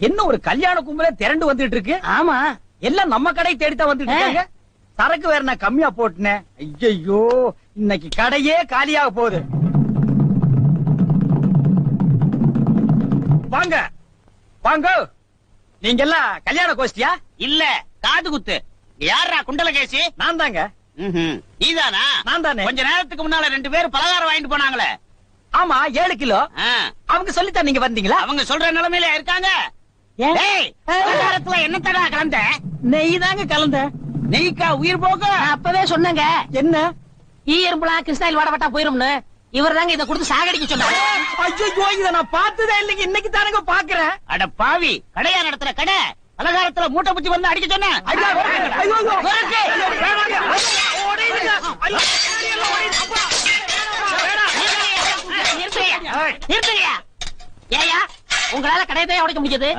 என்ன ஒரு கல்யாண கும்பலே திரண்டு வந்துட்டு இருக்கு. ஆமா, எல்லாம் நம்ம கடை தேடித்தான் வந்துட்டு இருக்காங்க. சரக்கு வேற நான் கம்மியா போட்டுனேன். ஐயோ, இன்னைக்கு கடையே காலியாக போகுது. வாங்க வாங்க, நீங்க எல்லாம் கல்யாண கோஷ்டியா? இல்ல, காது குத்து. யாரா குண்டலகேசி? நான் தாங்க. நீதானா? நான் தானே. கொஞ்ச நேரத்துக்கு முன்னால 2 பேர் பலகாரம் வாங்கிட்டு போனாங்களே. ஆமா, 7 கிலோ. அவங்க சொல்லித்தான் நீங்க வந்தீங்களா? அவங்க சொல்ற நிலைமையில இருக்காங்க. பலகாரத்துல என்னத்தடா கலந்த? நெய் தாங்க கலந்த. நெய்க்கா உயிர் போக? அப்பவே சொன்னங்க. என்ன? ஈயம்புலாம் கிருஷ்ணாயில் வாடப்பட்டா போயிரும்னு. இவர் தாங்க இதை கொடுத்து சாகடிக்க சொன்னாரு. ஐயோ, இத நான் பார்த்ததே இல்லைங்க, இன்னைக்கு தானங்க பாக்குறேன். அட பாவி, கடையா நடத்துற கடை, பலகாரத்துல மூட்டை புத்தி வந்து அடிக்க சொன்ன. நிறுத்துங்க. ஏயா, உங்களால கடையத்தையே உடைக்க முடியாது.